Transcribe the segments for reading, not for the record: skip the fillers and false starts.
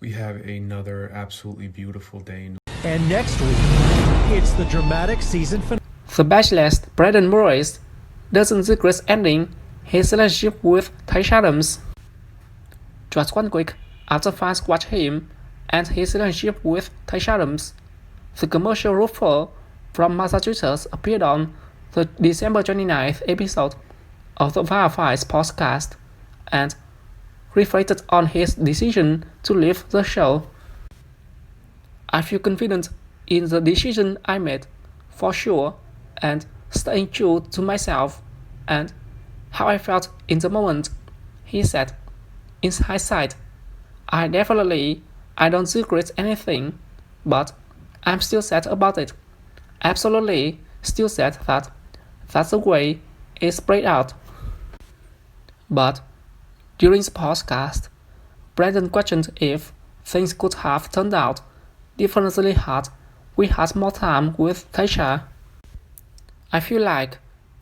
We have another absolutely beautiful day. And next week, it's the dramatic season finale. The Bachelorette Morais doesn't regret ending his relationship with Tayshia. Just one week after fans watch him and his relationship with Tayshia, the commercial roofer from Massachusetts appeared on the December 29th episode of the Fireflies podcast and reflected on his decision to leave the show. I feel confident in the decision I made, for sure, and staying true to myself and how I felt in the moment, he said. In hindsight, I don't regret anything, but I'm still sad about it. Absolutely still sad that that's the way it's played out. But during the podcast, Brandon questioned if things could have turned out differently had we had more time with Tayshia. I feel like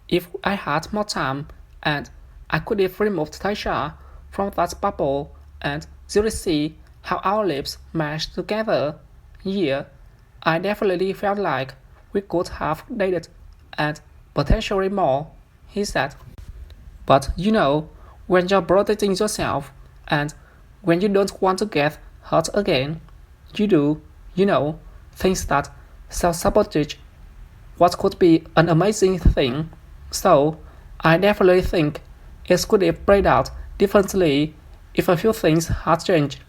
if I had more time and I could have removed Tayshia from that bubble and really see how our lips meshed together, yeah, I definitely felt like we could have dated and potentially more, he said. But when you're protecting yourself and when you don't want to get hurt again, you do, things that self-sabotage what could be an amazing thing. So I definitely think it could have played out differently if a few things had changed.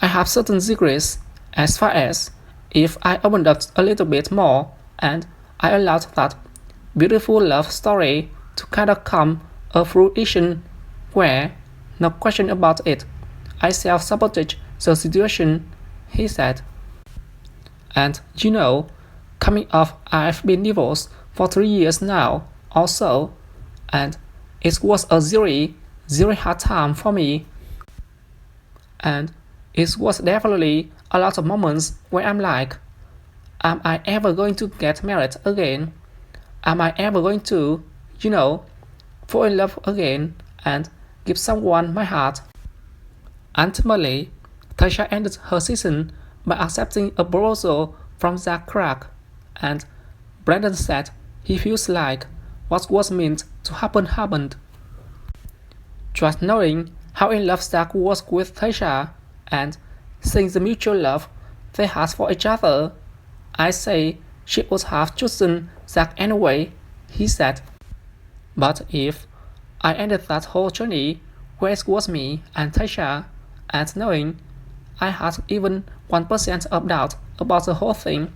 I have certain regrets as far as if I opened up a little bit more and I allowed that beautiful love story to kind of come a fruition where, no question about it, I self-sabotage the situation, he said. And coming off I've been divorced for 3 years now also, and it was a very hard time for me. And it was definitely a lot of moments where I'm like, am I ever going to get married again? Am I ever going to, fall in love again and give someone my heart? Ultimately, Tayshia ended her season by accepting a proposal from Zach Crack, and Brandon said he feels like what was meant to happen happened. Just knowing how in love Zach was with Tayshia and seeing the mutual love they had for each other, I say she would have chosen Zach anyway, he said. But if I ended that whole journey where it was me and Tayshia, and knowing I had even 1% of doubt about the whole thing,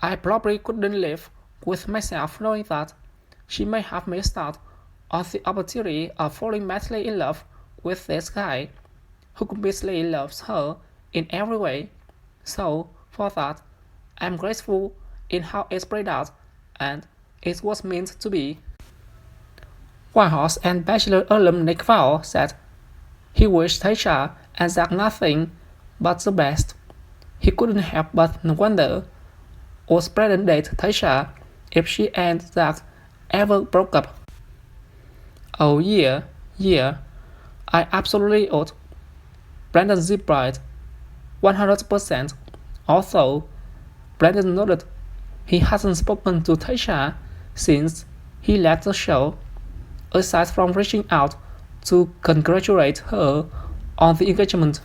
I probably couldn't live with myself knowing that she may have missed out on the opportunity of falling madly in love with this guy who completely loves her in every way. So, for that, I'm grateful in how it played out and it was meant to be. Whitehorse and Bachelor alum Nick Val said he wished Tayshia and Zach nothing but the best. He couldn't help but wonder, would Brandon date Tayshia if she and Zach ever broke up? Oh yeah, I absolutely would. Brandon replied, 100%. Although, Brandon noted he hasn't spoken to Tayshia since he left the show, aside from reaching out to congratulate her on the engagement.